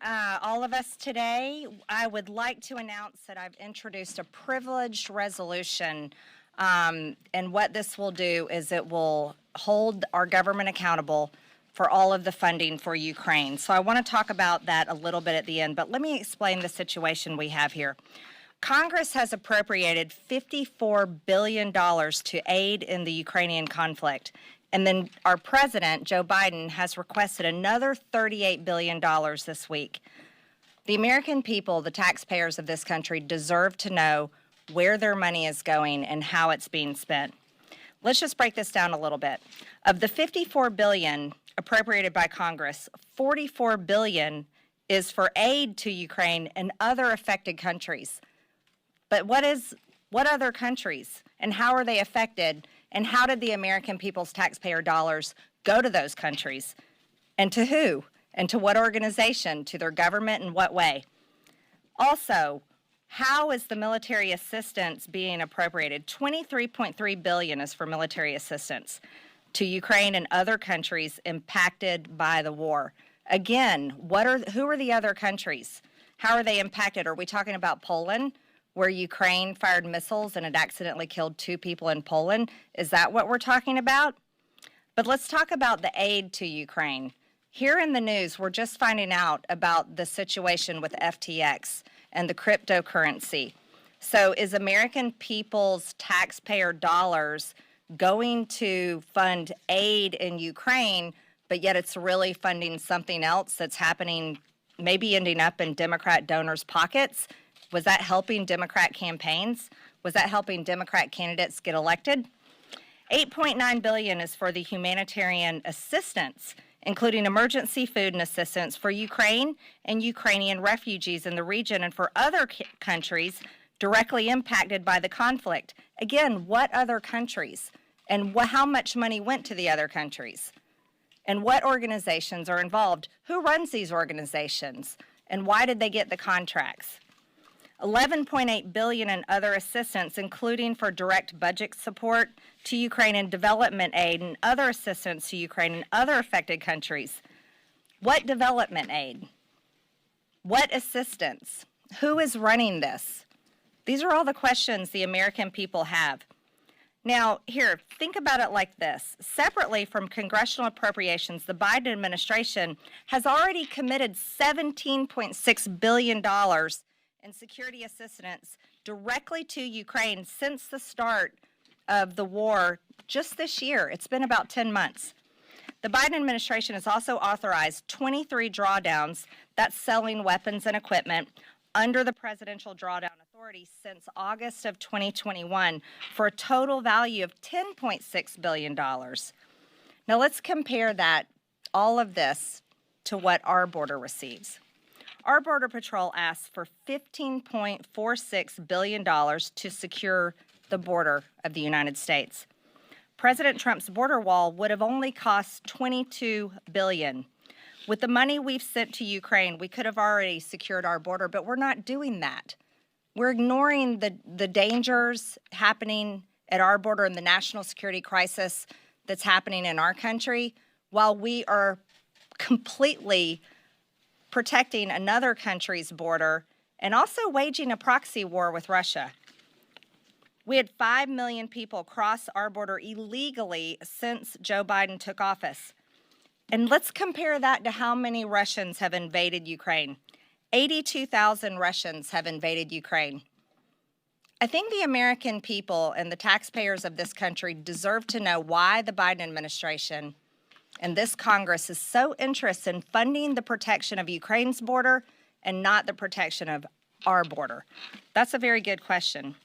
all of us today. I would like to announce that I've introduced a privileged resolution, and what this will do is it will hold our government accountable for all of the funding for Ukraine. So I want to talk about that a little bit at the end, but let me explain the situation we have here. Congress has appropriated $54 billion to aid in the Ukrainian conflict. And then our president, Joe Biden, has requested another $38 billion this week. The American people, the taxpayers of this country, deserve to know where their money is going and how it's being spent. Let's just break this down a little bit. Of the $54 billion appropriated by Congress, $44 billion is for aid to Ukraine and other affected countries. But what other countries, and how are they affected, and how did the American people's taxpayer dollars go to those countries? And to who? And to what organization? To their government, in what way? Also, how is the military assistance being appropriated? $23.3 billion is for military assistance to Ukraine and other countries impacted by the war. Again, who are the other countries? How are they impacted? Are we talking about Poland, where Ukraine fired missiles and it accidentally killed 2 people in Poland? Is that what we're talking about? But let's talk about the aid to Ukraine. Here in the news, we're just finding out about the situation with FTX and the cryptocurrency. So is American people's taxpayer dollars going to fund aid in Ukraine, but yet it's really funding something else that's happening, maybe ending up in Democrat donors' pockets? Was that helping Democrat campaigns? Was that helping Democrat candidates get elected? $8.9 billion is for the humanitarian assistance, including emergency food and assistance for Ukraine and Ukrainian refugees in the region and for other countries directly impacted by the conflict. Again, what other countries? And how much money went to the other countries? And what organizations are involved? Who runs these organizations? And why did they get the contracts? $11.8 billion in other assistance, including for direct budget support to Ukraine and development aid and other assistance to Ukraine and other affected countries. What development aid? What assistance? Who is running this? These are all the questions the American people have. Now, here, think about it like this. Separately from congressional appropriations, the Biden administration has already committed $17.6 billion and security assistance directly to Ukraine since the start of the war just this year. It's been about 10 months. The Biden administration has also authorized 23 drawdowns, that's selling weapons and equipment, under the Presidential Drawdown Authority since August of 2021 for a total value of $10.6 billion. Now let's compare all of this to what our border receives. Our Border Patrol asks for $15.46 billion to secure the border of the United States. President Trump's border wall would have only cost $22 billion. With the money we've sent to Ukraine, we could have already secured our border, but we're not doing that. We're ignoring the dangers happening at our border and the national security crisis that's happening in our country, while we are completely protecting another country's border and also waging a proxy war with Russia. We had 5 million people cross our border illegally since Joe Biden took office. And let's compare that to how many Russians have invaded Ukraine. 82,000 Russians have invaded Ukraine. I think the American people and the taxpayers of this country deserve to know why the Biden administration and this Congress is so interested in funding the protection of Ukraine's border and not the protection of our border. That's a very good question.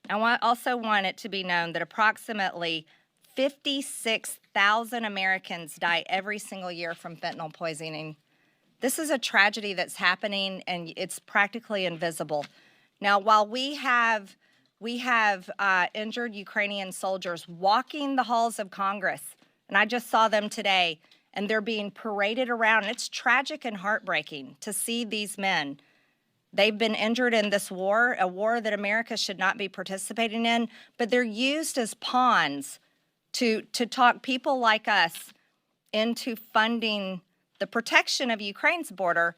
I also want it to be known that approximately 56,000 Americans die every single year from fentanyl poisoning. This is a tragedy that's happening, and it's practically invisible. Now, while we have injured Ukrainian soldiers walking the halls of Congress, and I just saw them today, and they're being paraded around. It's tragic and heartbreaking to see these men. They've been injured in this war, a war that America should not be participating in, but they're used as pawns to talk people like us into funding the protection of Ukraine's border,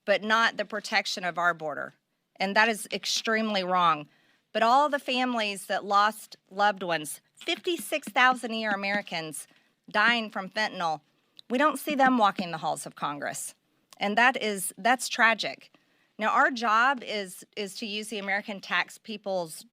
but not the protection of our border. And that is extremely wrong. But all the families that lost loved ones, 56,000 a year Americans dying from fentanyl, we don't see them walking the halls of Congress. And that's tragic. Now, our job is to use the American people's